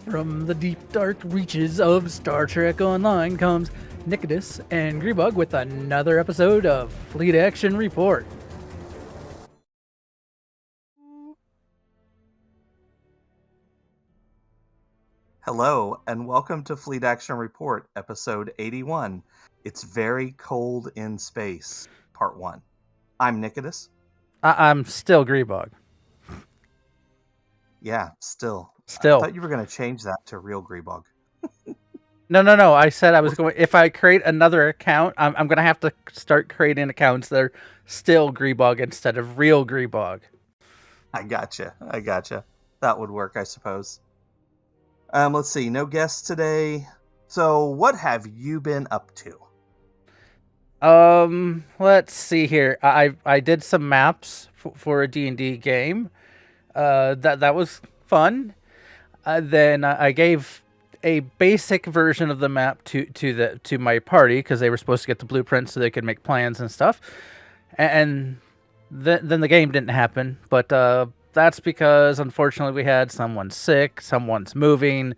From the deep, dark reaches of Star Trek Online comes Nikodas and Grebog with another episode of Fleet Action Report. Hello, and welcome to Fleet Action Report, episode 81. It's Very Cold in Space, part 1. I'm Nikodas. I'm still Grebog. Yeah, still. Still. I thought you were going to change that to real Grebog. No. I said I was going. If I create another account, I'm going to have to start creating accounts that are still Grebog instead of real Grebog. I gotcha. That would work, I suppose. Let's see. No guests today. So, what have you been up to? Let's see here. I did some maps for a D&D game. That was fun. Then I gave a basic version of the map to my party because they were supposed to get the blueprint so they could make plans and stuff. And then the game didn't happen, but that's because unfortunately we had someone sick, someone's moving.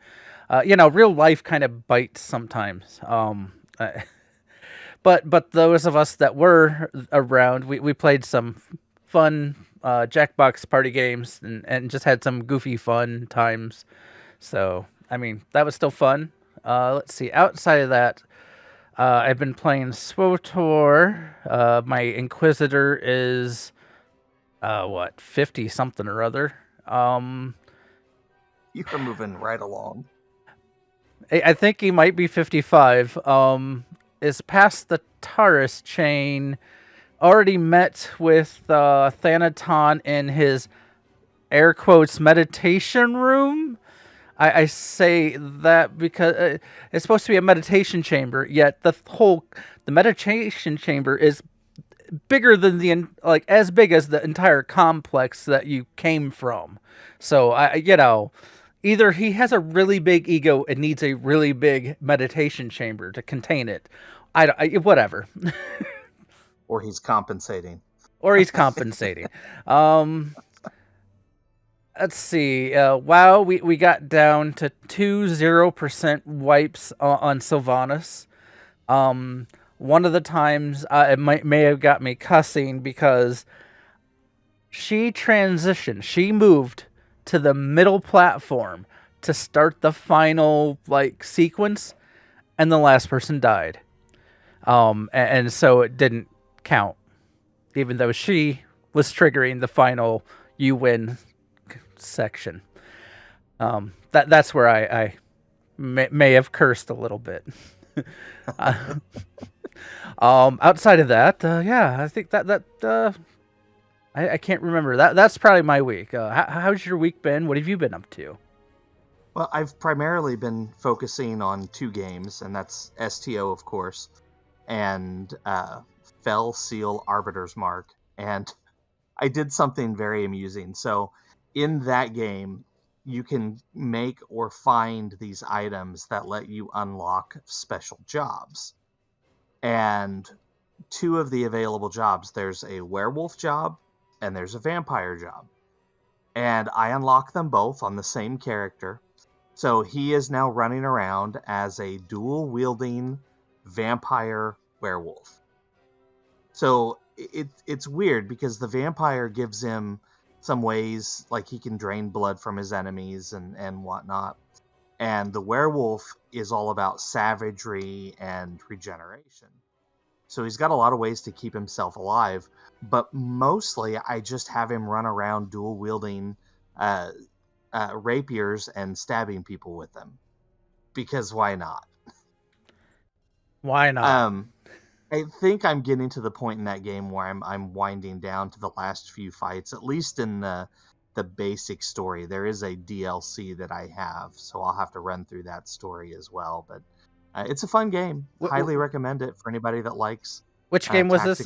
Real life kind of bites sometimes. But those of us that were around, we played some fun Jackbox party games and just had some goofy fun times. So, I mean, that was still fun. Let's see. Outside of that, I've been playing SWTOR. My Inquisitor is, 50 something or other. You are moving right along. I think he might be 55. Is past the Taurus chain. Already met with Thanaton in his air quotes meditation room. I say that because it's supposed to be a meditation chamber, yet the meditation chamber is bigger than as big as the entire complex that you came from. So either he has a really big ego and needs a really big meditation chamber to contain it. Whatever. Or he's compensating. Let's see. WoW, we got down to 0% wipes on Sylvanas. One of the times it may have got me cussing because she transitioned. She moved to the middle platform to start the final sequence, and the last person died. And so it didn't count, even though she was triggering the final "you win" section. That's where I may have cursed a little bit. Outside of that, I think that I can't remember. That's probably my week. How's your week been? What have you been up to? Well, I've primarily been focusing on 2 games, and that's STO, of course, and Fell Seal Arbiter's Mark. And I did something very amusing. So in that game, you can make or find these items that let you unlock special jobs. And 2 of the available jobs, there's a werewolf job and there's a vampire job. And I unlock them both on the same character. So he is now running around as a dual-wielding vampire werewolf. So it's weird because the vampire gives him some ways, like he can drain blood from his enemies and whatnot. And the werewolf is all about savagery and regeneration. So he's got a lot of ways to keep himself alive. But mostly I just have him run around dual-wielding rapiers and stabbing people with them. Because why not? Why not? I think I'm getting to the point in that game where I'm winding down to the last few fights, at least in the basic story. There is a DLC that I have, so I'll have to run through that story as well. But it's a fun game. Highly recommend it for anybody that likes. Which game was this?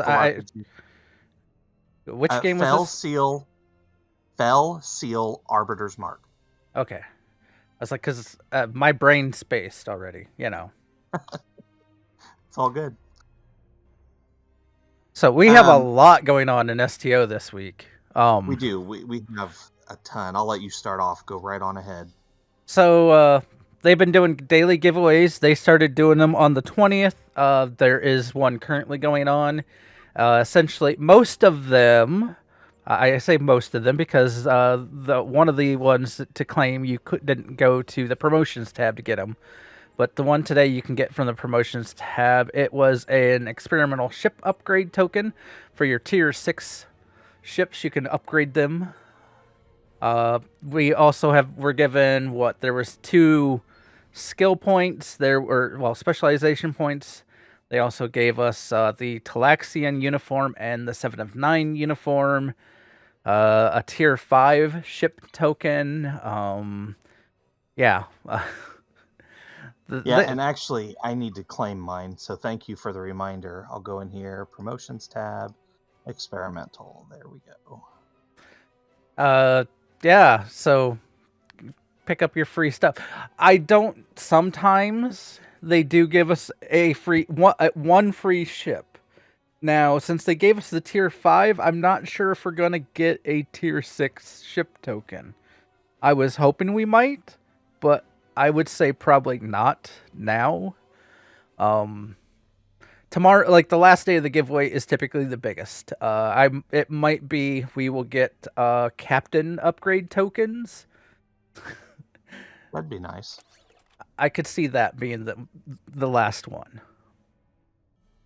Which game was this? Fell Seal Arbiter's Mark. Okay. I was like, because my brain spaced already, It's all good. So we have a lot going on in STO this week. We do. We have a ton. I'll let you start off. Go right on ahead. So they've been doing daily giveaways. They started doing them on the 20th. There is one currently going on. Essentially, most of them. I say most of them because the one of the ones to claim you didn't go to the promotions tab to get them. But the one today you can get from the promotions tab. It was an experimental ship upgrade token for your tier 6 ships. You can upgrade them. We also were given there was 2 skill points. There were specialization points. They also gave us the Talaxian uniform and the 7 of 9 uniform. A tier 5 ship token. Yeah. And actually, I need to claim mine, so thank you for the reminder. I'll go in here, promotions tab, experimental. There we go. Yeah, so pick up your free stuff. Sometimes they do give us one free ship. Now, since they gave us the tier 5, I'm not sure if we're going to get a tier 6 ship token. I was hoping we might, but I would say probably not now. Tomorrow, the last day of the giveaway is typically the biggest. It might be we will get captain upgrade tokens. That'd be nice. I could see that being the last one.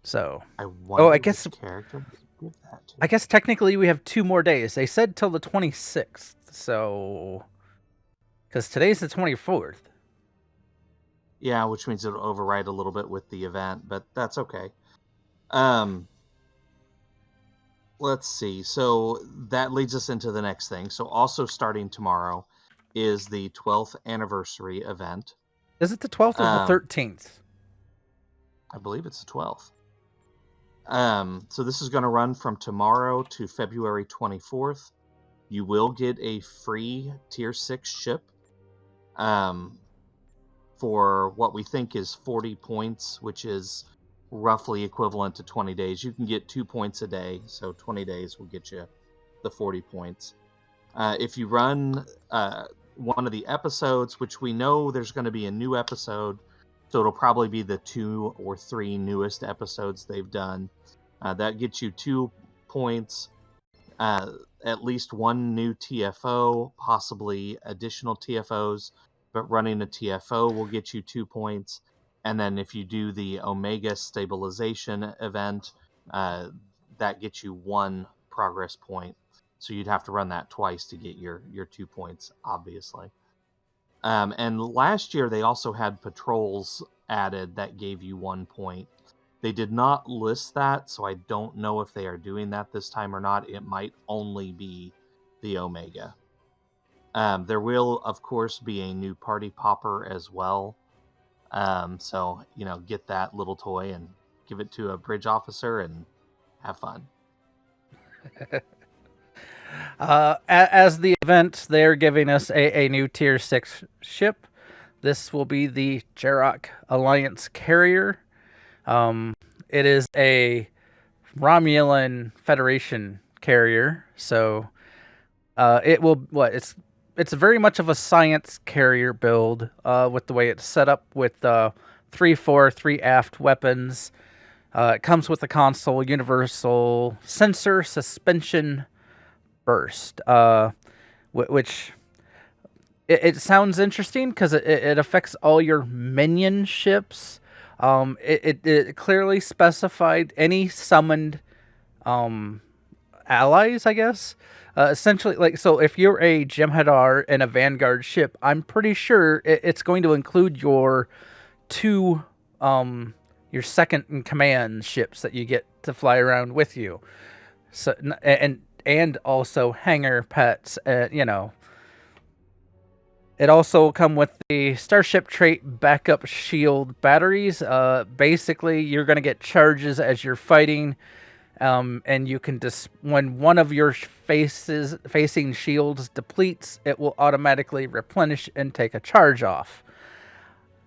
So, I guess character give that to. I guess technically we have 2 more days. They said till the 26th. So, because today's the 24th. Yeah, which means it'll override a little bit with the event, but that's okay. Let's see. So that leads us into the next thing. So also starting tomorrow is the 12th anniversary event. Is it the 12th or the 13th? I believe it's the 12th. So this is going to run from tomorrow to February 24th. You will get a free tier 6 ship for what we think is 40 points, which is roughly equivalent to 20 days. You can get 2 points a day, so 20 days will get you the 40 points. If you run one of the episodes, which we know there's going to be a new episode, so it'll probably be the 2 or 3 newest episodes they've done. That gets you 2 points, at least 1 new TFO, possibly additional TFOs, but running a TFO will get you 2 points. And then if you do the Omega stabilization event, that gets you 1 progress point. So you'd have to run that twice to get your 2 points, obviously. And last year they also had patrols added that gave you 1 point. They did not list that, so I don't know if they are doing that this time or not. It might only be the Omega. There will, of course, be a new party popper as well. So, get that little toy and give it to a bridge officer and have fun. As the event, they're giving us a new tier 6 ship. This will be the Jarrock Alliance Carrier. It is a Romulan Federation carrier, so it will it's very much of a science carrier build with the way it's set up with 3 fore, 3 aft weapons. It comes with a console, universal sensor, suspension, burst, which it sounds interesting because it affects all your minion ships. It clearly specified any summoned allies, I guess. Essentially, so if you're a Jem'Hadar in a Vanguard ship, I'm pretty sure it's going to include your 2, your second in command ships that you get to fly around with you. So and also hangar pets, It also will come with the Starship trait backup shield batteries. Basically, you're going to get charges as you're fighting, and you can when one of your facing shields depletes, it will automatically replenish and take a charge off.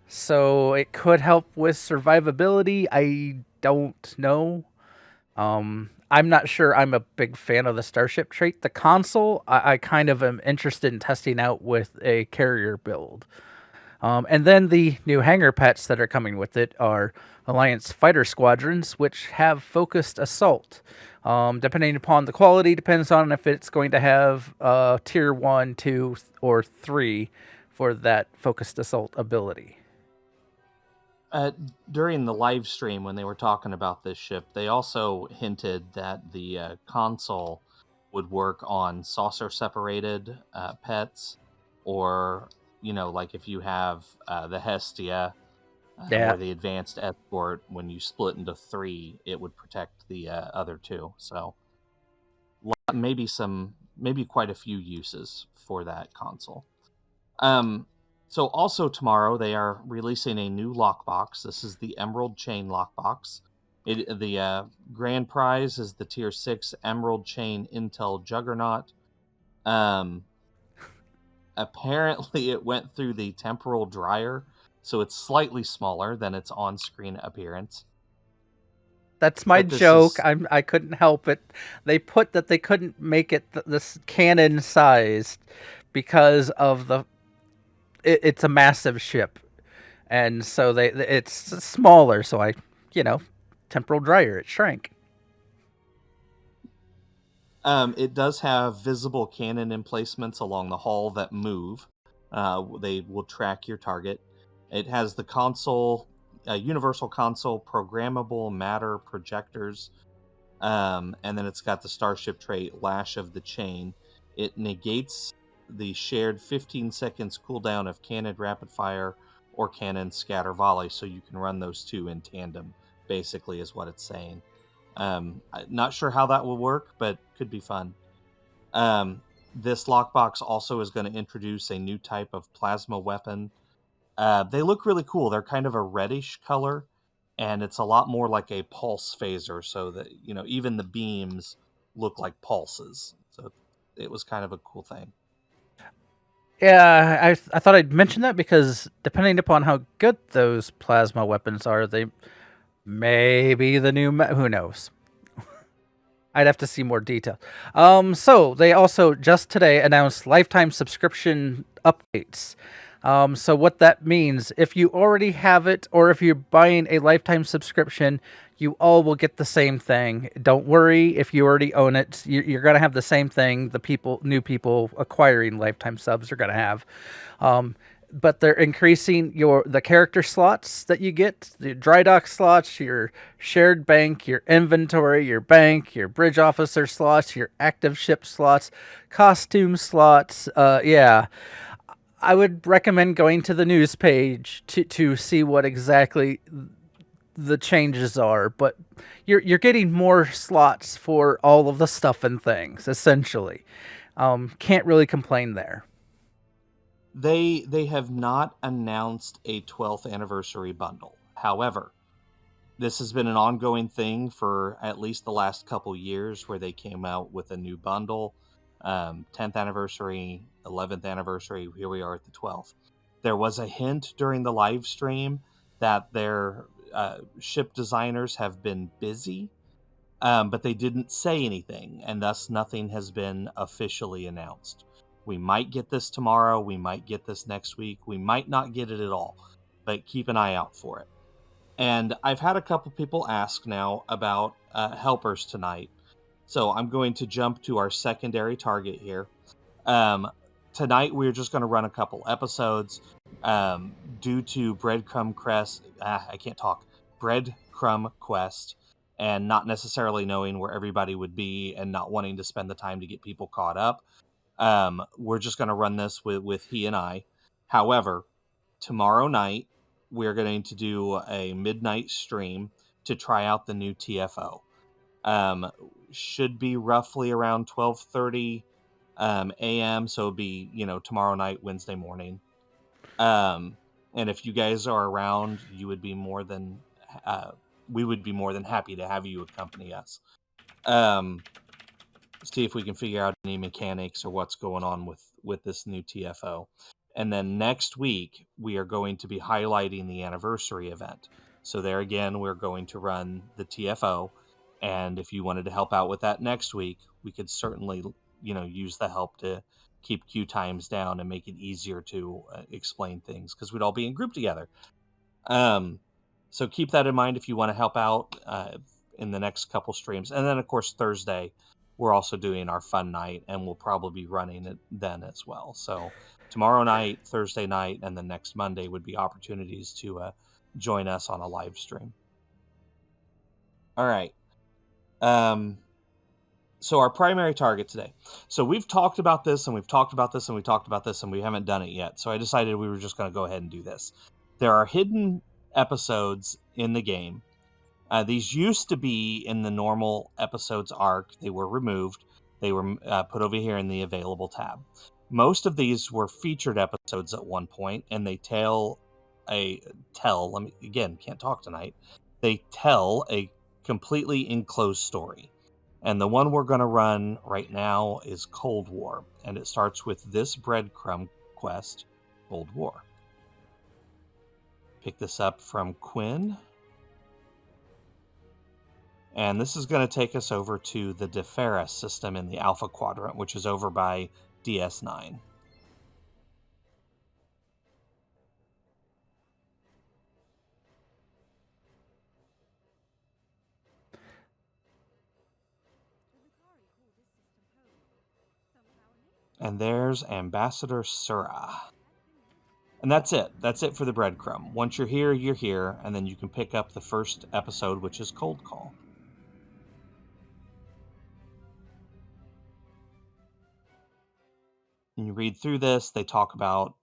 So it could help with survivability. I don't know. I'm not sure I'm a big fan of the Starship trait. The console, I kind of am interested in testing out with a carrier build. And then the new hangar pets that are coming with it are Alliance fighter squadrons, which have focused assault. Depending upon the quality, depends on if it's going to have tier 1, 2, or 3 for that focused assault ability. During the live stream, when they were talking about this ship, they also hinted that the console would work on saucer separated pets, or, like if you have the Hestia Yeah, or the advanced escort, when you split into 3, it would protect the other 2. So maybe quite a few uses for that console. So also tomorrow they are releasing a new lockbox. This is the Emerald Chain lockbox. The grand prize is the Tier 6 Emerald Chain Intel Juggernaut. Apparently it went through the temporal dryer, so it's slightly smaller than its on-screen appearance. that's my But this joke. is I couldn't help it. They put that they couldn't make it this cannon sized because of it's a massive ship, and so it's smaller. So temporal dryer, it shrank. It does have visible cannon emplacements along the hull that move. They will track your target. It has the console, universal console, programmable matter projectors, and then it's got the starship trait, Lash of the Chain. It negates the shared 15 seconds cooldown of cannon rapid fire or cannon scatter volley, so you can run those two in tandem, basically, is what it's saying. Not sure how that will work, but could be fun. This lockbox also is going to introduce a new type of plasma weapon. They look really cool. They're kind of a reddish color, and it's a lot more like a pulse phaser, so that even the beams look like pulses. So it was kind of a cool thing. Yeah, I thought I'd mention that because depending upon how good those plasma weapons are, they may be the new. Who knows? I'd have to see more detail. So they also just today announced lifetime subscription updates. So what that means, if you already have it, or if you're buying a lifetime subscription, you all will get the same thing. Don't worry if you already own it; you're gonna have the same thing. The new people acquiring lifetime subs are gonna have. But they're increasing the character slots that you get, the dry dock slots, your shared bank, your inventory, your bank, your bridge officer slots, your active ship slots, costume slots. Yeah, I would recommend going to the news page to see what exactly the changes are. But you're getting more slots for all of the stuff and things essentially. Can't really complain there. They have not announced a 12th anniversary bundle. However, this has been an ongoing thing for at least the last couple years, where they came out with a new bundle. 10th anniversary, 11th anniversary, here we are at the 12th. There was a hint during the live stream that their ship designers have been busy, but they didn't say anything, and thus nothing has been officially announced. We might get this tomorrow, we might get this next week, we might not get it at all, but keep an eye out for it. And I've had a couple people ask now about helpers tonight, so I'm going to jump to our secondary target here. Tonight we're just going to run a couple episodes due to Breadcrumb Quest, and not necessarily knowing where everybody would be and not wanting to spend the time to get people caught up. We're just going to run this with he and I. However, tomorrow night we're going to do a midnight stream to try out the new TFO. Should be roughly around 12:30 a.m. So it'll be tomorrow night, Wednesday morning. And if you guys are around, you would be we would be more than happy to have you accompany us. See if we can figure out any mechanics or what's going on with this new TFO. And then next week, we are going to be highlighting the anniversary event. So there again, we're going to run the TFO, And if you wanted to help out with that next week, we could certainly, use the help to keep queue times down and make it easier to explain things, because we'd all be in group together. So keep that in mind if you want to help out in the next couple streams. And then, of course, Thursday, we're also doing our fun night, and we'll probably be running it then as well. So tomorrow night, Thursday night, and the next Monday would be opportunities to join us on a live stream. All right. So our primary target today. So we've talked about this, and we've talked about this, and we talked about this, and we haven't done it yet. So I decided we were just going to go ahead and do this. There are hidden episodes in the game. These used to be in the normal episodes arc. They were removed. They were put over here in the available tab. Most of these were featured episodes at one point, and they tell a completely enclosed story. And the one we're going to run right now is Cold War, and it starts with this breadcrumb quest, Cold War. Pick this up from Quinn. And this is going to take us over to the Deferi system in the Alpha Quadrant, which is over by DS9. And there's Ambassador Sura. And that's it. That's it for the breadcrumb. Once you're here, and then you can pick up the first episode, which is Cold Call. And you read through this, they talk about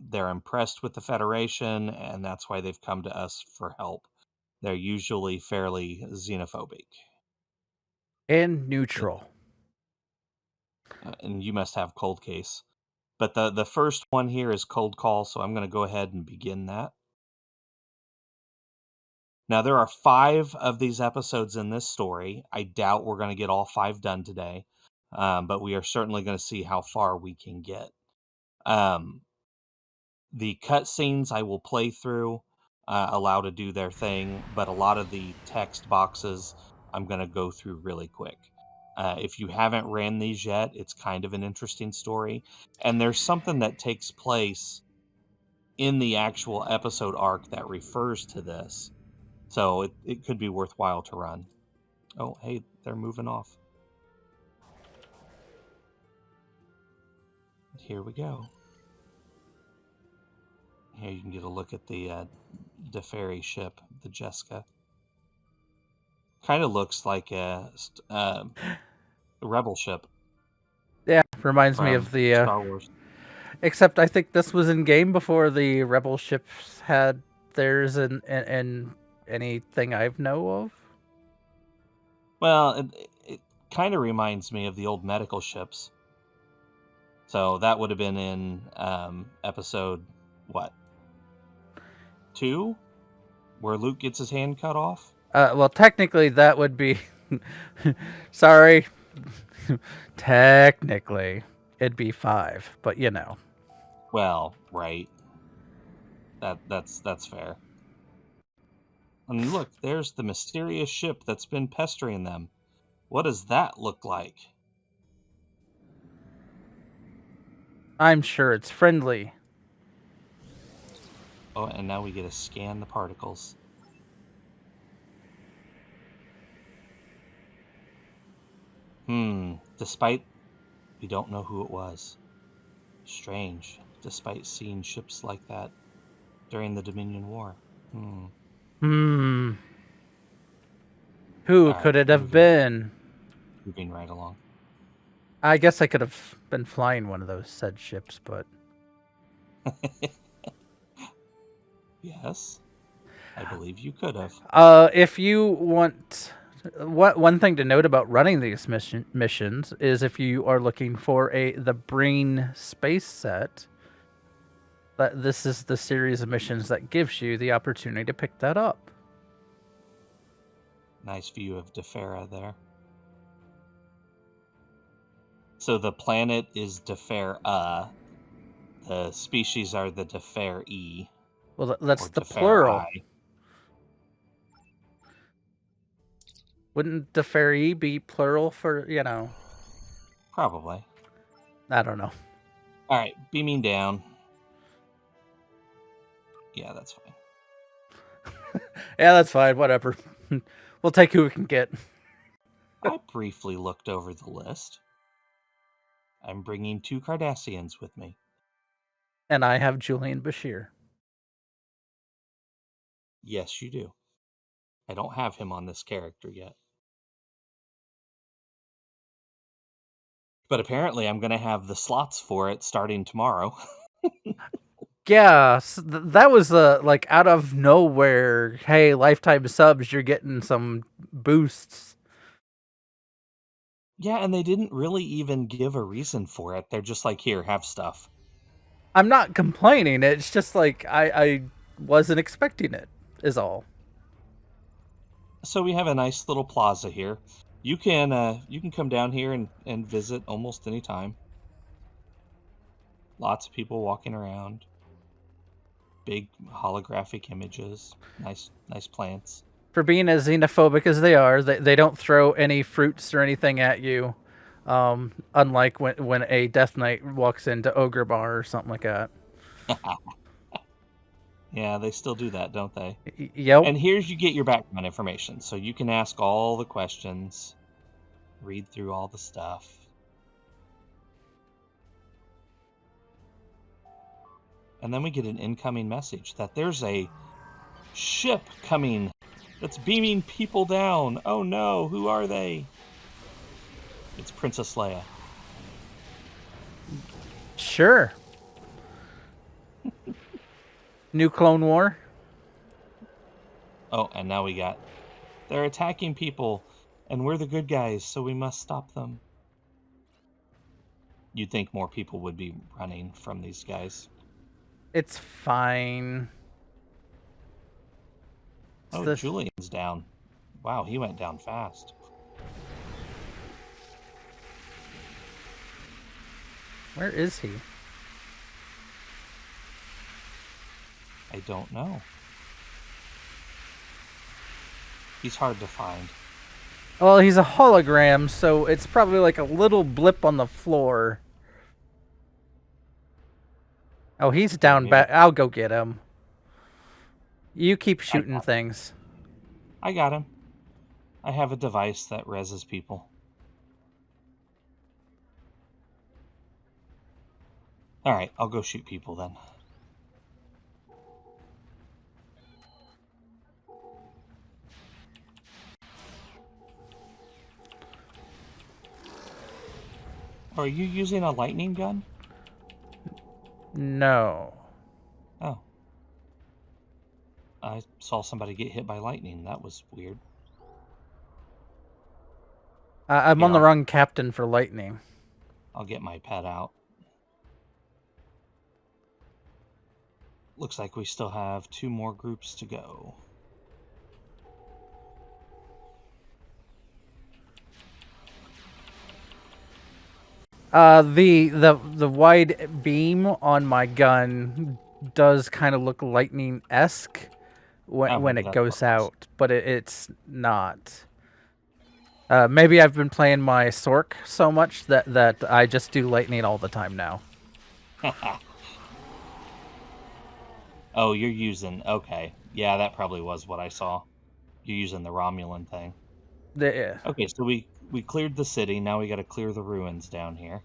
they're impressed with the Federation, and that's why they've come to us for help. They're usually fairly xenophobic. And neutral. And you must have Cold Case. But the first one here is Cold Call, so I'm going to go ahead and begin that. Now, there are 5 of these episodes in this story. I doubt we're going to get all 5 done today, but we are certainly going to see how far we can get. The cutscenes I will play through, allow to do their thing, but a lot of the text boxes I'm going to go through really quick. If you haven't ran these yet, it's kind of an interesting story. And there's something that takes place in the actual episode arc that refers to this. So it could be worthwhile to run. Oh, hey, they're moving off. Here we go. Here you can get a look at the Deferi ship, the Jessica. Kind of looks like a rebel ship. Yeah, reminds me of the Star Wars. Except I think this was in game before the rebel ships had theirs in anything I know of. Well, it kind of reminds me of the old medical ships. So that would have been in episode, 2? Where Luke gets his hand cut off? Well, technically that would be... Sorry. Technically, it'd be 5, but you know. Well, right. That's fair. And look, there's the mysterious ship that's been pestering them. What does that look like? I'm sure it's friendly. Oh, and now we get to scan the particles. Despite we don't know who it was. Strange, despite seeing ships like that during the Dominion War. Who Right, could it have been? Moving right along. I guess I could have been flying one of those said ships, but... Yes, I believe you could have. If you want... one thing to note about running these missions is if you are looking for the Breen space set, that this is the series of missions that gives you the opportunity to pick that up. Nice view of Deferi there. So the planet is Deferi. The species are the Deferi. Well, that's the plural. Wouldn't Deferi be plural for, you know? Probably. I don't know. All right, beaming down. Yeah, that's fine. Yeah, that's fine. Whatever. We'll take who we can get. I briefly looked over the list. I'm bringing 2 Cardassians with me. And I have Julian Bashir. Yes, you do. I don't have him on this character yet. But apparently I'm going to have the slots for it starting tomorrow. Yeah, that was like out of nowhere. Hey, lifetime subs, you're getting some boosts. Yeah, and they didn't really even give a reason for it. They're just like, here, have stuff. I'm not complaining. It's just like I wasn't expecting it, is all. So we have a nice little plaza here. You can come down here and visit almost any time. Lots of people walking around. Big holographic images. Nice plants. For being as xenophobic as they are, they don't throw any fruits or anything at you. Unlike when a Death Knight walks into Ogre Bar or something like that. Yeah, they still do that, don't they? Yep. And here's you get your background information, so you can ask all the questions, read through all the stuff. And then we get an incoming message that there's a ship coming that's beaming people down. Oh no, who are they? It's Princess Leia. Sure. New Clone War. Oh, and now we got... They're attacking people, and we're the good guys, so we must stop them. You'd think more people would be running from these guys. It's fine. Oh, Julian's down. Wow, he went down fast. Where is he? I don't know. He's hard to find. Well, he's a hologram, so it's probably like a little blip on the floor. Oh, he's down back. I'll go get him. You keep shooting things. I got him. I have a device that reses people. Alright, I'll go shoot people then. Are you using a lightning gun? No. Oh. I saw somebody get hit by lightning. That was weird. I'm on the wrong captain for lightning. I'll get my pet out. Looks like we still have 2 more groups to go. The wide beam on my gun does kind of look lightning-esque when it goes out, but it's not. Maybe I've been playing my Sork so much that I just do lightning all the time now. Oh, you're using... Okay. Yeah, that probably was what I saw. You're using the Romulan thing. Yeah. Okay, so we cleared the city. Now we got to clear the ruins down here.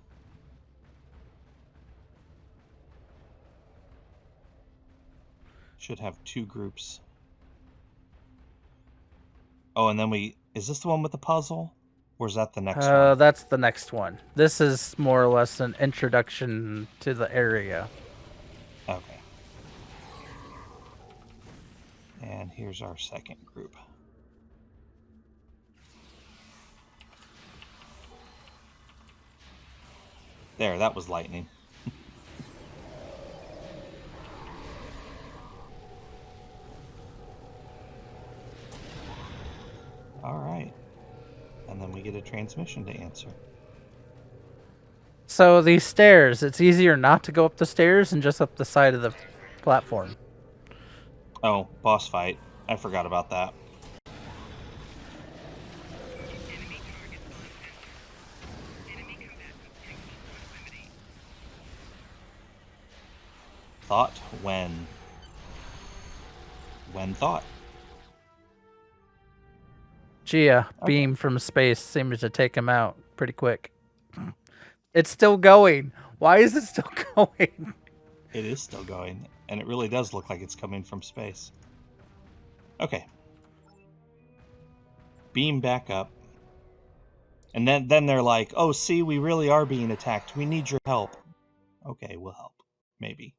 Should have 2 groups. Oh, and then is this the one with the puzzle? Or is that the next one? That's the next one. This is more or less an introduction to the area. Okay. And here's our second group. There, that was lightning. All right. And then we get a transmission to answer. So these stairs, it's easier not to go up the stairs and just up the side of the platform. Oh, boss fight. I forgot about that. thought when thought. Gee, a beam from space seems to take him out pretty quick. It's still going. Why is it still going? It is still going, and it really does look like it's coming from space. Okay. Beam back up. And then they're like, oh, see, we really are being attacked. We need your help. Okay, we'll help. Maybe.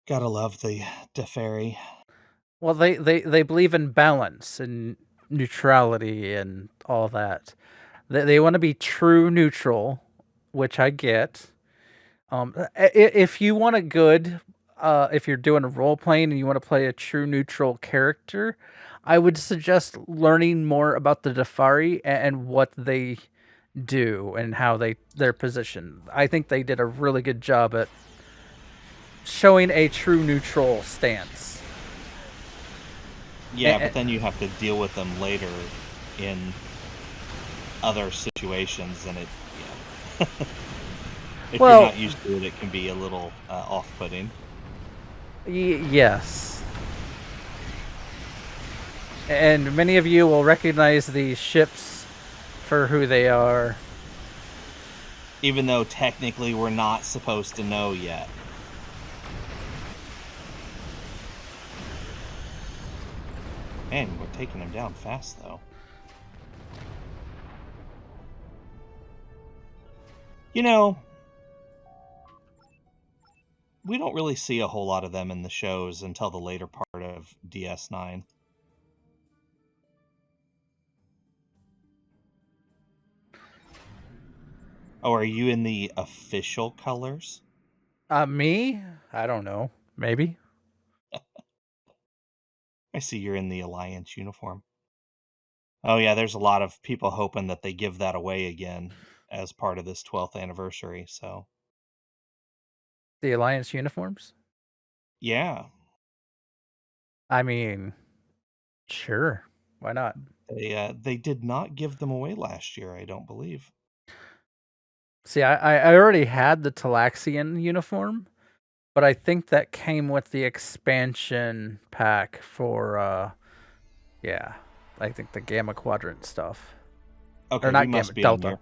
Gotta love the Deferi. Well, they believe in balance and neutrality and all that. They want to be true neutral, which I get. If you want a good, if you're doing a role playing and you want to play a true neutral character, I would suggest learning more about the Defari and what they do and how they're positioned. I think they did a really good job at showing a true neutral stance. Yeah, but then you have to deal with them later in other situations, and if you're not used to it, it can be a little off-putting. Yes. And many of you will recognize these ships for who they are. Even though technically we're not supposed to know yet. Man, we're taking them down fast, though. You know, we don't really see a whole lot of them in the shows until the later part of DS9. Oh, are you in the official colors? Me? I don't know. Maybe. I see you're in the Alliance uniform. Oh yeah, there's a lot of people hoping that they give that away again as part of this 12th anniversary, so. The Alliance uniforms? Yeah. I mean, sure. Why not? They did not give them away last year, I don't believe. See, I already had the Talaxian uniform, but I think that came with the expansion pack for, yeah, I think the Gamma Quadrant stuff. Okay, or not we must Gamma, be Delta. on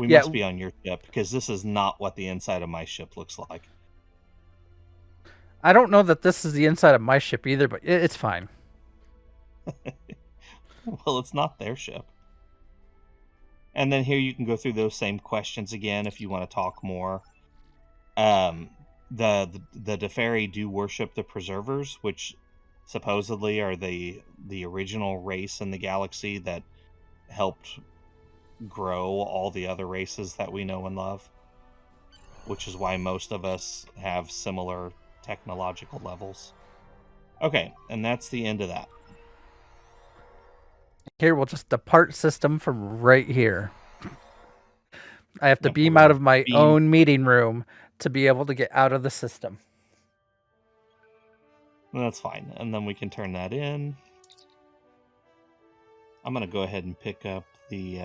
must be on your ship, because this is not what the inside of my ship looks like. I don't know that this is the inside of my ship either, but it's fine. Well, it's not their ship. And then here you can go through those same questions again if you want to talk more. The Deferi do worship the Preservers, which supposedly are the original race in the galaxy that helped grow all the other races that we know and love, which is why most of us have similar technological levels. Okay, and that's the end of that. Here, we'll just depart system from right here. I have to beam out of my own meeting room to be able to get out of the system. That's fine. And then we can turn that in. I'm going to go ahead and pick up the,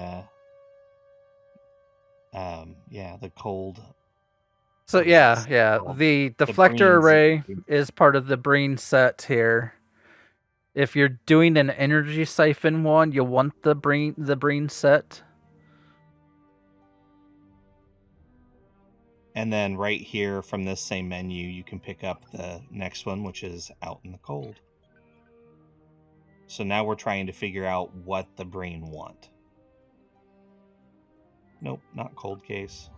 the cold. So yeah, the deflector array is part of the Breen set here. If you're doing an energy siphon one, you'll want the Breen set. And then right here from this same menu, you can pick up the next one, which is Out in the Cold. So now we're trying to figure out what the Breen want. Nope, not Cold Case.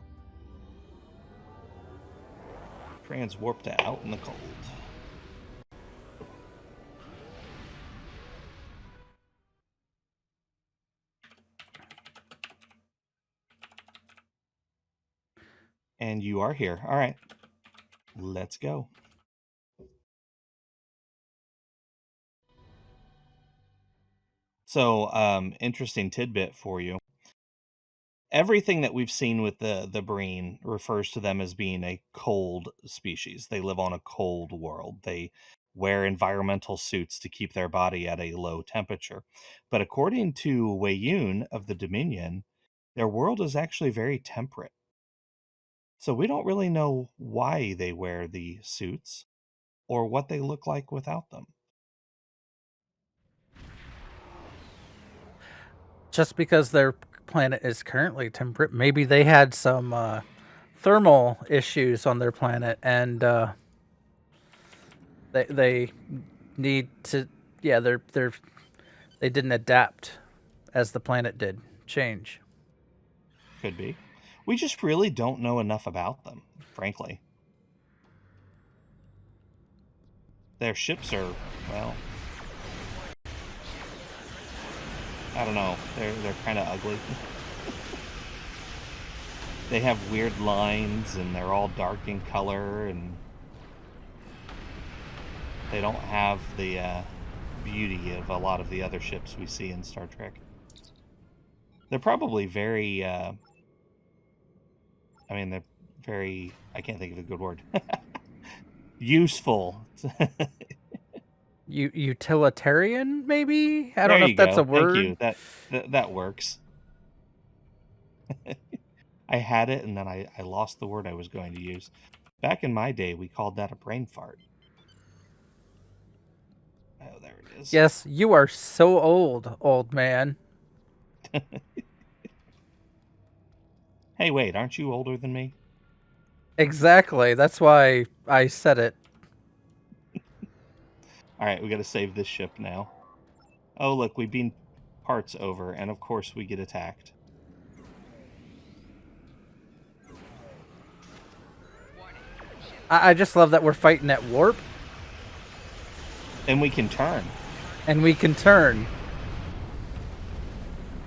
Transwarp to Out in the Cold. And you are here. All right. Let's go. So, interesting tidbit for you. Everything that we've seen with the Breen refers to them as being a cold species. They live on a cold world. They wear environmental suits to keep their body at a low temperature. But according to Wei Yun of the Dominion, their world is actually very temperate. So we don't really know why they wear the suits or what they look like without them. Just because their planet is currently temperate, maybe they had some thermal issues on their planet, and they need to. Yeah, they didn't adapt as the planet did change. Could be. We just really don't know enough about them, frankly. Their ships are, well, I don't know. They're kind of ugly. They have weird lines, and they're all dark in color, and they don't have the beauty of a lot of the other ships we see in Star Trek. They're probably very, they're very, I can't think of a good word. Useful. Utilitarian, maybe? I There don't know you if that's go. a word. Thank you. That works. I had it, and then I lost the word I was going to use. Back in my day, we called that a brain fart. Oh, there it is. Yes, you are so old man. Hey, wait, aren't you older than me? Exactly. That's why I said it. Alright, we gotta save this ship now. Oh, look, we beam parts over, and of course we get attacked. I just love that we're fighting at warp. And we can turn. And we can turn.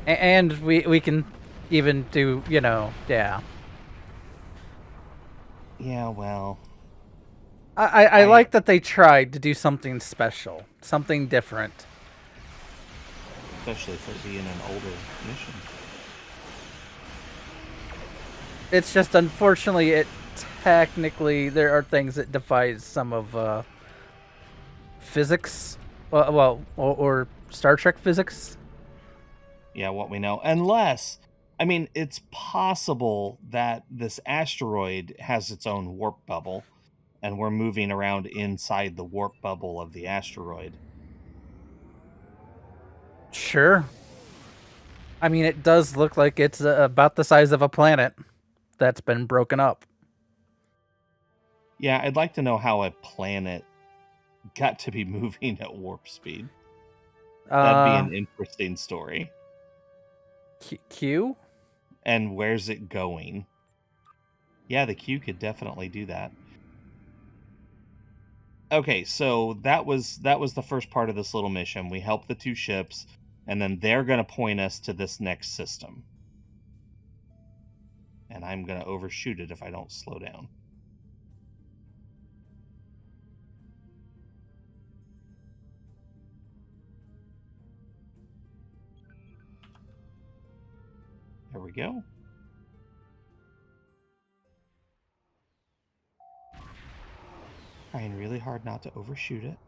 And we can even do, yeah. Yeah, well... I like that they tried to do something special. Something different. Especially for being an older mission. It's just, unfortunately, technically, there are things that defies some of physics, or Star Trek physics. Yeah, what we know. Unless, it's possible that this asteroid has its own warp bubble, and we're moving around inside the warp bubble of the asteroid. Sure. It does look like it's about the size of a planet that's been broken up. Yeah, I'd like to know how a planet got to be moving at warp speed. That'd be an interesting story. Q? And where's it going? Yeah, the Q could definitely do that. Okay, so that was the first part of this little mission. We helped the two ships, and then they're going to point us to this next system. And I'm going to overshoot it if I don't slow down. There we go. Trying really hard not to overshoot it.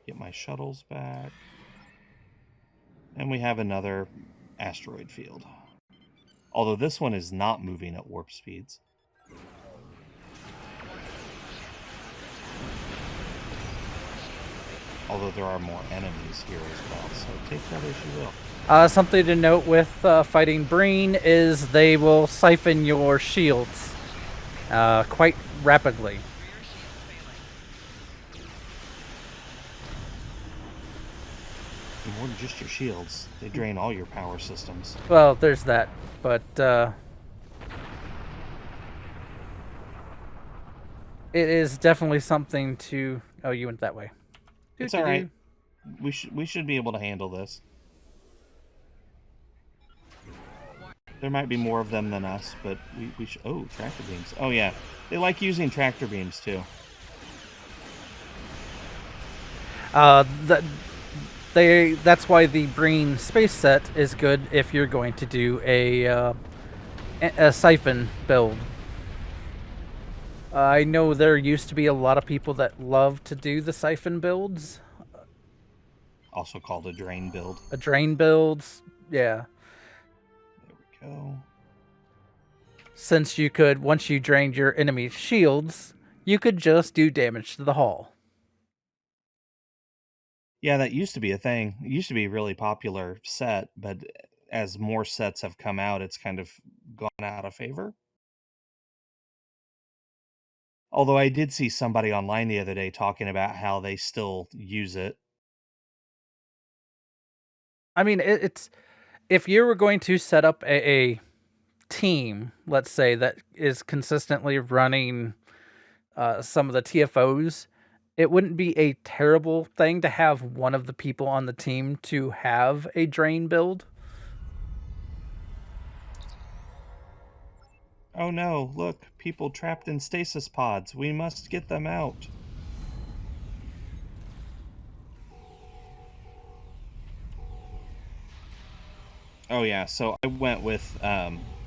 Get my shuttles back. And we have another asteroid field. Although this one is not moving at warp speeds. Although there are more enemies here as well, so take that as you will. Something to note with fighting Breen is they will siphon your shields quite rapidly. More than just your shields. They drain all your power systems. Well, there's that, but it is definitely something to... Oh, you went that way. It's all right. We should be able to handle this. There might be more of them than us, but we should... Oh, tractor beams. Oh, yeah. They like using tractor beams, too. That's why the Breen space set is good if you're going to do a siphon build. I know there used to be a lot of people that love to do the siphon builds. also called a drain build. A drain builds, yeah. There we go. Since you could, once you drained your enemy's shields, you could just do damage to the hull. Yeah, that used to be a thing. It used to be a really popular set, but as more sets have come out, it's kind of gone out of favor. Although I did see somebody online the other day talking about how they still use it. I mean, it's if you were going to set up a team, let's say, that is consistently running some of the TFOs, it wouldn't be a terrible thing to have one of the people on the team to have a drain build. Oh no, look, people trapped in stasis pods. We must get them out. Oh yeah, so I went with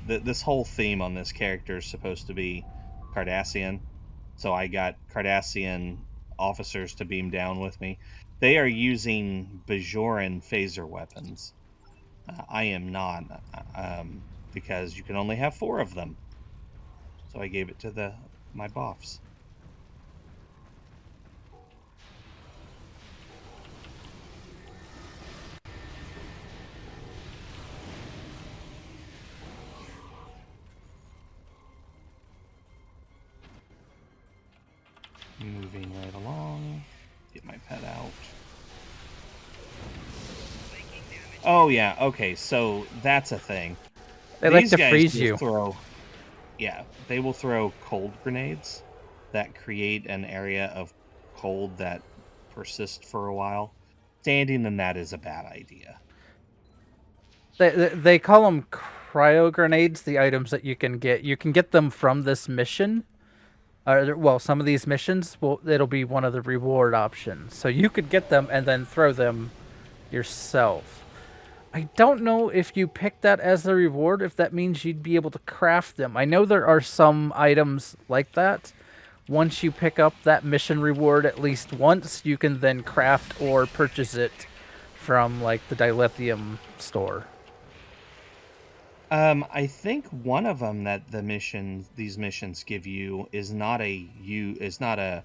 this whole theme on this character is supposed to be Cardassian. So I got Cardassian officers to beam down with me. They are using Bajoran phaser weapons. I am not, because you can only have 4 of them. So I gave it to my boffs. Moving right along. Get my pet out. Oh yeah, okay, so that's a thing. They like to freeze you. They will throw cold grenades that create an area of cold that persists for a while. Standing in that is a bad idea. They call them cryo grenades, the items that you can get. You can get them from this mission. Well, some of these missions, it'll be one of the reward options. So you could get them and then throw them yourself. I don't know if you pick that as the reward, if that means you'd be able to craft them. I know there are some items like that. Once you pick up that mission reward at least once, you can then craft or purchase it from, like, the dilithium store. I think one of them that these missions give you is not a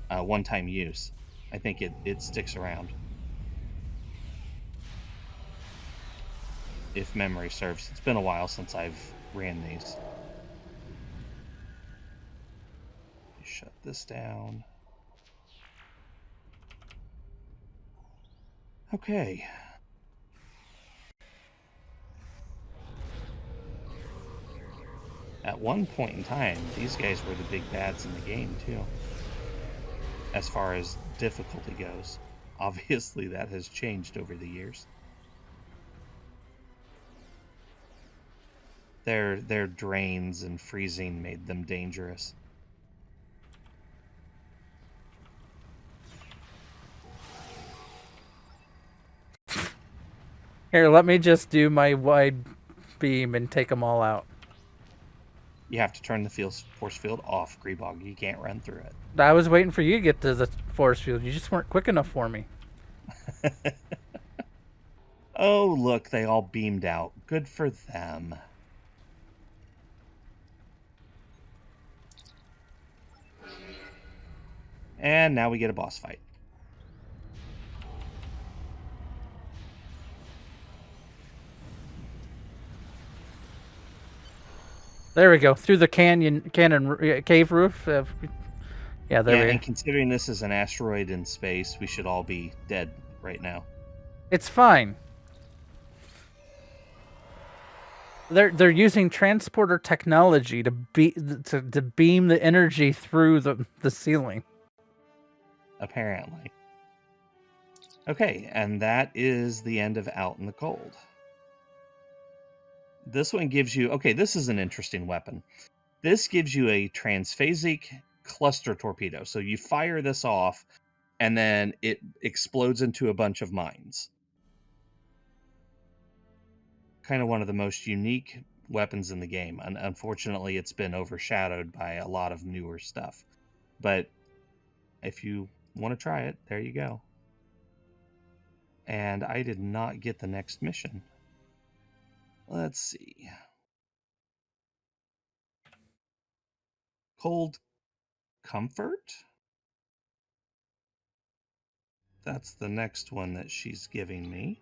one-time use. I think it sticks around. If memory serves. It's been a while since I've ran these. Shut this down. Okay. At one point in time, these guys were the big bads in the game, too. As far as difficulty goes. Obviously, that has changed over the years. Their drains and freezing made them dangerous. Here, let me just do my wide beam and take them all out. You have to turn the force field off, Grebog. You can't run through it. I was waiting for you to get to the force field. You just weren't quick enough for me. Oh, look, they all beamed out. Good for them. And now we get a boss fight. There we go. Through the canyon cave roof. Yeah, there we go. And considering this is an asteroid in space, we should all be dead right now. It's fine. They're using transporter technology to beam the energy through the ceiling. Apparently. Okay, and that is the end of Out in the Cold. This one gives you... Okay, this is an interesting weapon. This gives you a transphasic cluster torpedo. So you fire this off, and then it explodes into a bunch of mines. Kind of one of the most unique weapons in the game. And unfortunately, it's been overshadowed by a lot of newer stuff. But if you want to try it, there you go. And I did not get the next mission. Let's see. Cold Comfort? That's the next one that she's giving me.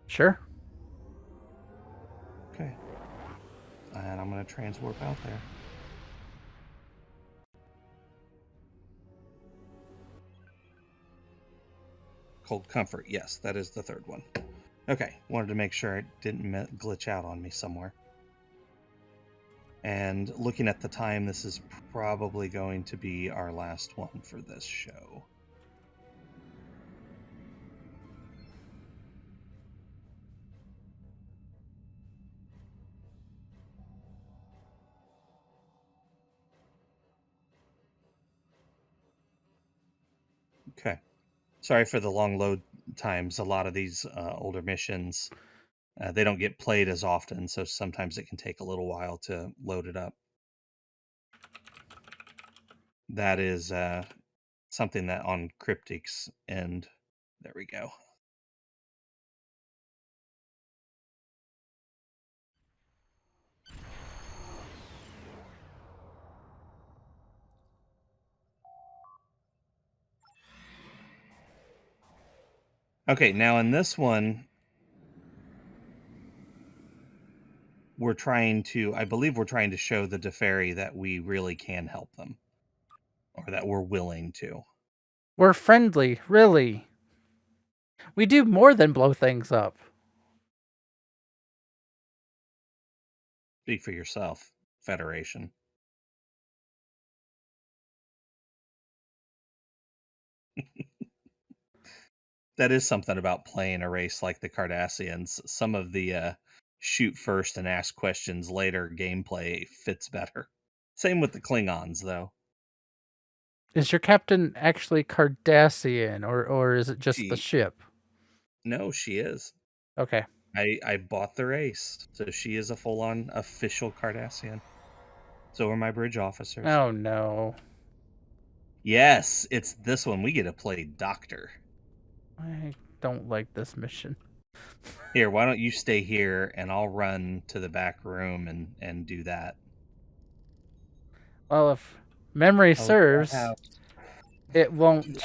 Sure. Okay. And I'm going to transwarp out there. Cold Comfort, yes, that is the third one. Okay, wanted to make sure it didn't glitch out on me somewhere. And looking at the time, this is probably going to be our last one for this show. Okay. Sorry for the long load times. A lot of these older missions, they don't get played as often, so sometimes it can take a little while to load it up. That is something that on Cryptic's end. There we go. Okay, now in this one, I believe we're trying to show the Deferi that we really can help them, or that we're willing to. We're friendly, really. We do more than blow things up. Speak for yourself, Federation. That is something about playing a race like the Cardassians. Some of the shoot first and ask questions later gameplay fits better. Same with the Klingons, though. Is your captain actually Cardassian, or is it just the ship? No, she is. Okay. I bought the race, so she is a full-on official Cardassian. So are my bridge officers. Oh, no. Yes, it's this one. We get to play Doctor. I don't like this mission. Here, why don't you stay here, and I'll run to the back room and do that. Well, if memory serves, it won't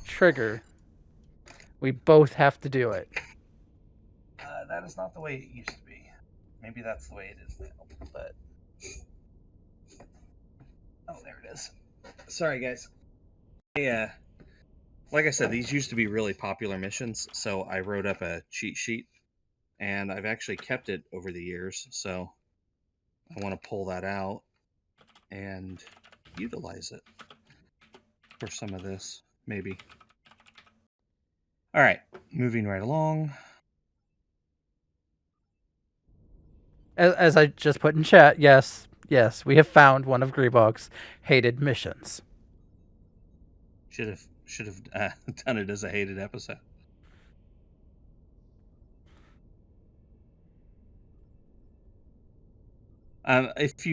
trigger. We both have to do it. That is not the way it used to be. Maybe that's the way it is now, but... Oh, there it is. Sorry, guys. Yeah. Like I said, these used to be really popular missions, so I wrote up a cheat sheet, and I've actually kept it over the years, so I want to pull that out and utilize it for some of this, maybe. All right, moving right along. As I just put in chat, yes, we have found one of Grebog's hated missions. Should have done it as a hated episode. If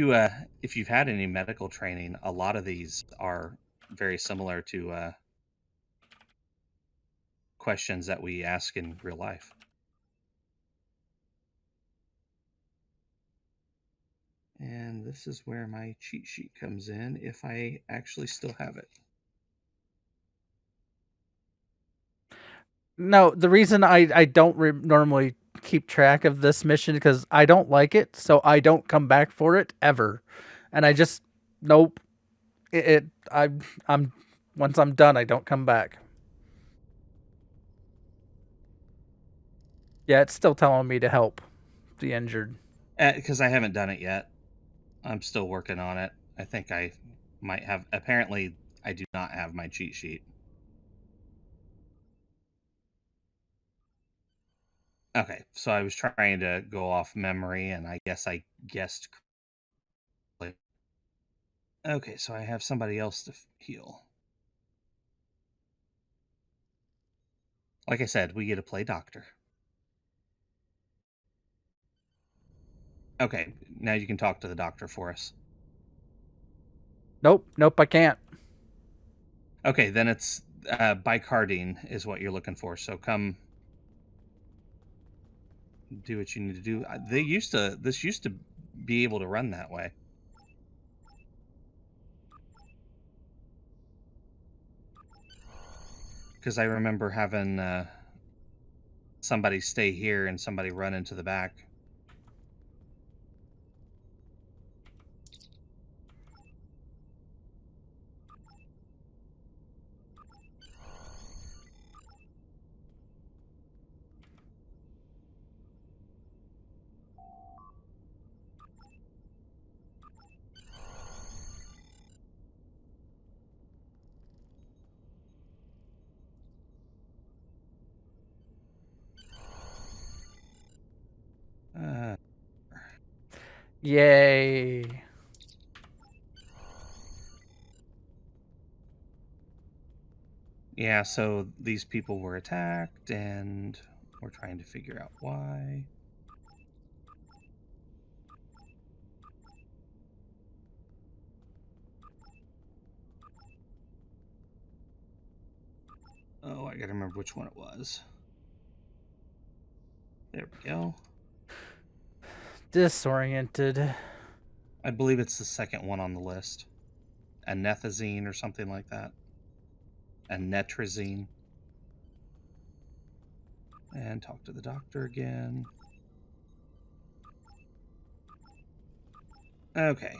you've had any medical training, a lot of these are very similar to questions that we ask in real life. And this is where my cheat sheet comes in, if I actually still have it. No, the reason I don't normally keep track of this mission because I don't like it, so I don't come back for it ever, and I just nope. I'm once I'm done, I don't come back. Yeah, it's still telling me to help the injured. Because I haven't done it yet. I'm still working on it. I think I might have. Apparently, I do not have my cheat sheet. Okay, so I was trying to go off memory, and I guess I guessed. Okay, so I have somebody else to heal. Like I said, we get to play Doctor. Okay, now you can talk to the Doctor for us. Nope, I can't. Okay, then it's bicardine is what you're looking for. So come do what you need to do. This used to be able to run that way. Because I remember having somebody stay here and somebody run into the back. Yay. Yeah, so these people were attacked, and we're trying to figure out why. Oh, I gotta remember which one it was. There we go. Disoriented. I believe it's the second one on the list. Anethazine or something like that. Anetrazine. And talk to the doctor again. Okay.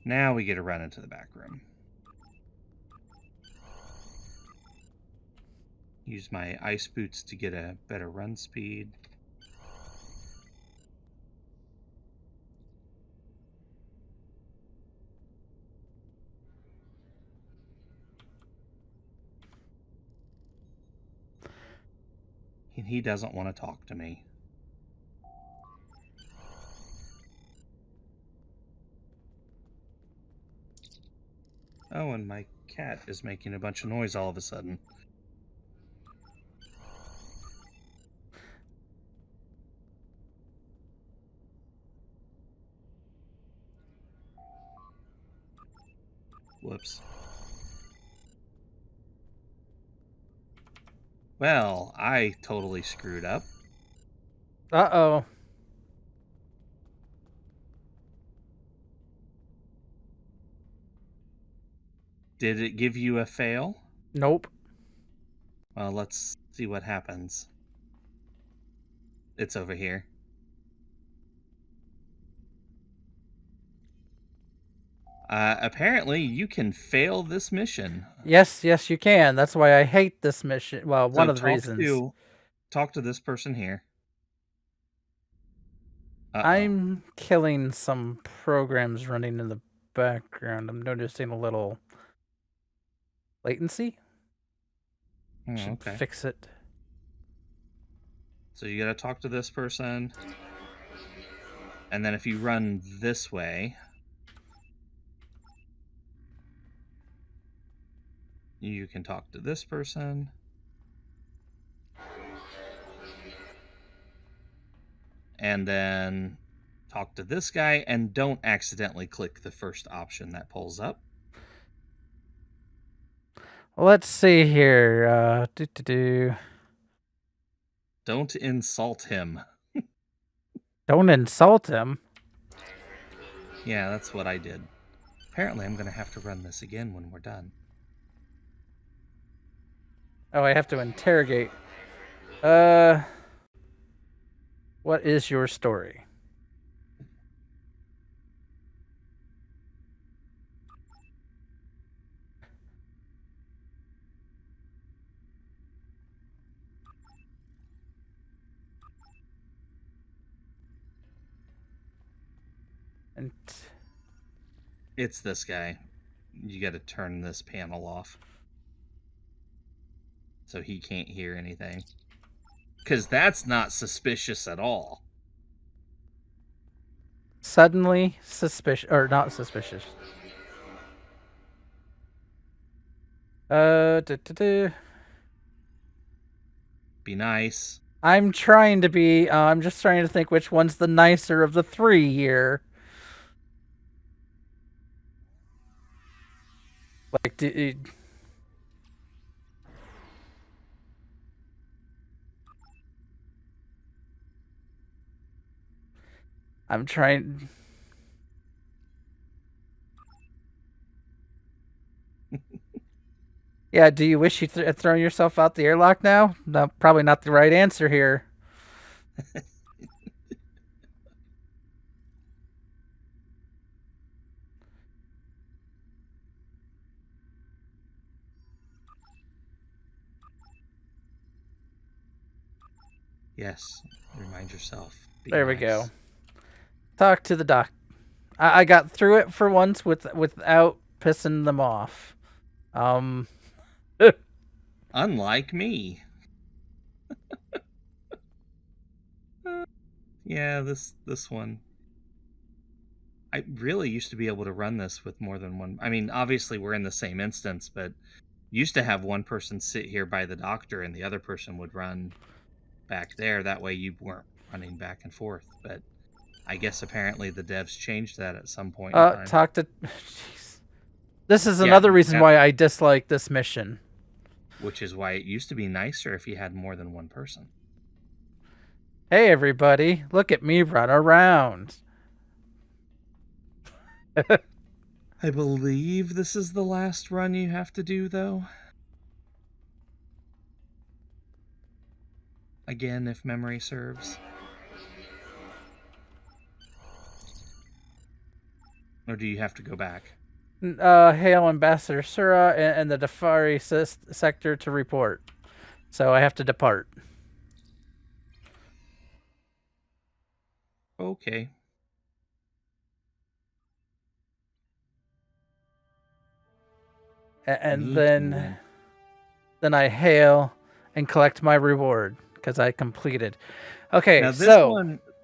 Now we get to run into the back room. Use my ice boots to get a better run speed. He doesn't want to talk to me. Oh, and my cat is making a bunch of noise all of a sudden. Whoops. Well, I totally screwed up. Uh-oh. Did it give you a fail? Nope. Well, let's see what happens. It's over here. Apparently, you can fail this mission. Yes, you can. That's why I hate this mission. Well, one of the reasons. Talk to this person here. I'm killing some programs running in the background. I'm noticing a little latency. Should Okay. fix it. So you gotta talk to this person. And then if you run this way, you can talk to this person. And then talk to this guy, and don't accidentally click the first option that pulls up. Let's see here. Don't insult him. Don't insult him. Yeah, that's what I did. Apparently, I'm going to have to run this again when we're done. Oh, I have to interrogate. What is your story? And It's this guy. You got to turn this panel off so he can't hear anything. Because that's not suspicious at all. suddenly suspicious, or not suspicious. Be nice. I'm trying to be. I'm just trying to think which one's the nicer of the three here. Like, I'm trying. Yeah, do you wish you had thrown yourself out the airlock now? No, probably not the right answer here. Yes, remind yourself. Be There we nice. go. Talk to the doc. I got through it for once without pissing them off. Unlike me. Yeah, this one. I really used to be able to run this with more than one. I mean, obviously we're in the same instance, but used to have one person sit here by the doctor and the other person would run back there. That way you weren't running back and forth. But I guess apparently the devs changed that at some point in time. Talk to. Jeez. This is another reason why I dislike this mission. Which is why it used to be nicer if you had more than one person. Hey everybody, look at me run around. I believe this is the last run you have to do, though. Again, if memory serves. Or do you have to go back? Hail Ambassador Sura and the Deferi sector to report. So I have to depart. Okay. And then I hail and collect my reward because I completed. Okay, now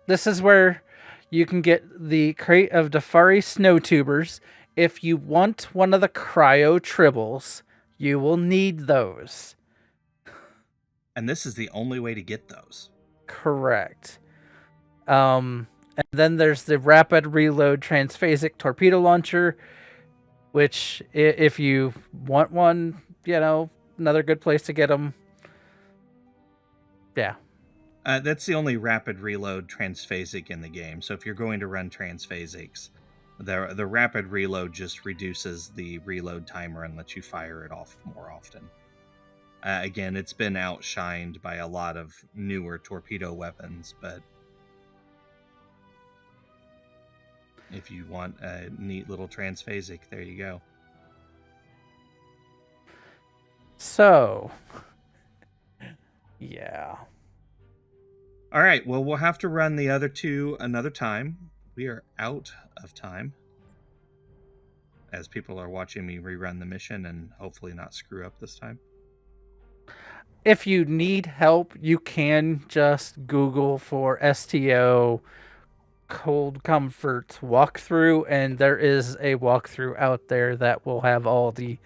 this is where you can get the crate of Deferi snow tubers. If you want one of the cryo tribbles, you will need those. And this is the only way to get those. Correct. And then there's the rapid reload transphasic torpedo launcher, which if you want one, another good place to get them. Yeah. That's the only rapid reload transphasic in the game. So if you're going to run transphasics, the rapid reload just reduces the reload timer and lets you fire it off more often. Again, it's been outshined by a lot of newer torpedo weapons, but if you want a neat little transphasic, there you go. So, yeah. All right, well, we'll have to run the other two another time. We are out of time. As people are watching me rerun the mission and hopefully not screw up this time. If you need help, you can just Google for STO Cold Comfort walkthrough, and there is a walkthrough out there that will have all the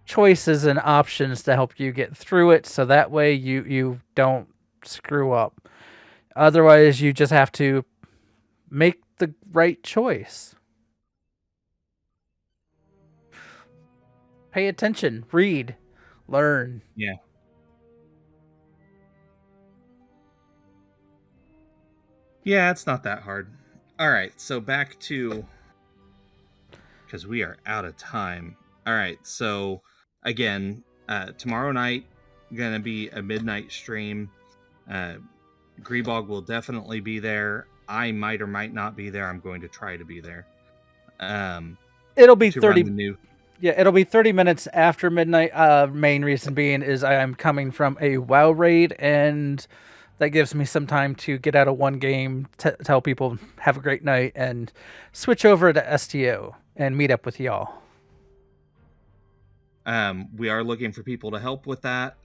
choices and options to help you get through it, so that way you don't screw up. Otherwise, you just have to make the right choice. Pay attention, read, learn. Yeah. Yeah, it's not that hard. All right, so back to... because we are out of time. All right, so again, tomorrow night, going to be a midnight stream. Grebog will definitely be there. I might or might not be there. I'm going to try to be there. It'll be 30... Yeah, it'll be 30 minutes after midnight. Main reason being is I am coming from a WoW raid, and that gives me some time to get out of one game, tell people have a great night, and switch over to STO and meet up with y'all. We are looking for people to help with that,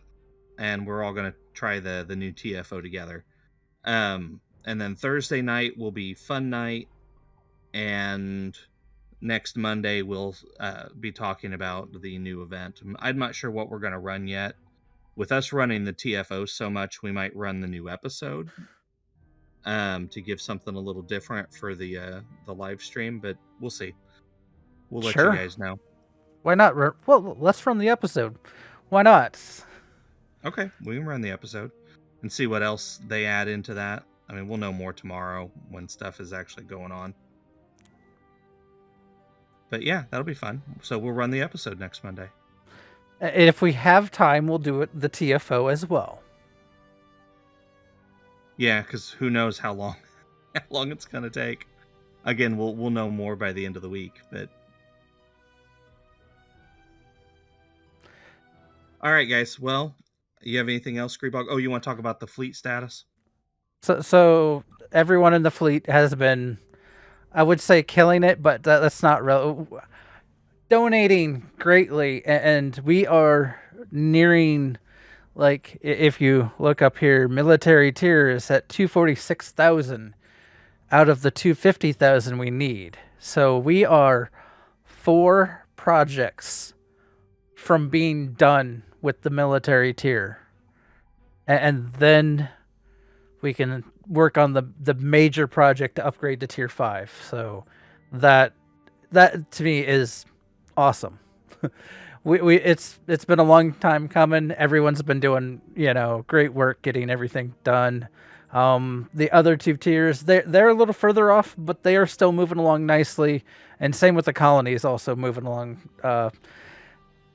and we're all going to try the new TFO together. And then Thursday night will be fun night, and next Monday we'll be talking about the new event. I'm not sure what we're going to run yet. With us running the TFO so much, we might run the new episode to give something a little different for the live stream, but we'll see. We'll let you guys know. Why not? Well, let's run the episode. Why not? Okay, we can run the episode and see what else they add into that. I mean, we'll know more tomorrow when stuff is actually going on. But yeah, that'll be fun. So we'll run the episode next Monday. If we have time, we'll do it the TFO as well. Yeah, because who knows how long it's gonna take. Again, we'll know more by the end of the week. But all right, guys. Well, you have anything else, Grebog? Oh, you want to talk about the fleet status? So everyone in the fleet has been, I would say, killing it, but that's not real. Donating greatly, and we are nearing, like, if you look up here, military tier is at 246,000 out of the 250,000 we need. So we are 4 projects from being done with the military tier, and then we can work on the major project to upgrade to tier 5. So that to me is awesome. It's been a long time coming. Everyone's been doing, great work getting everything done. The other 2 tiers, they're a little further off, but they are still moving along nicely. And same with the colonies, also moving along.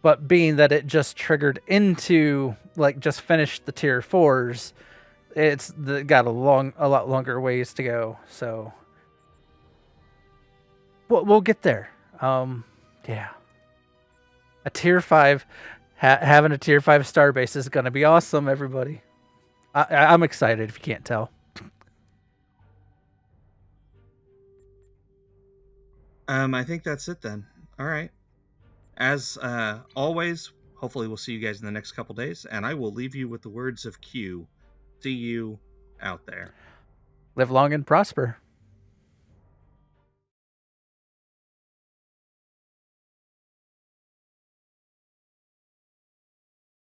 But being that it just triggered into, like, just finished the tier 4s, it's got a lot longer ways to go. So we'll get there. Yeah. A tier 5, having a tier 5 starbase is going to be awesome, everybody. I'm excited if you can't tell. I think that's it then. All right. As always, hopefully we'll see you guys in the next couple days, and I will leave you with the words of Q. See you out there. Live long and prosper.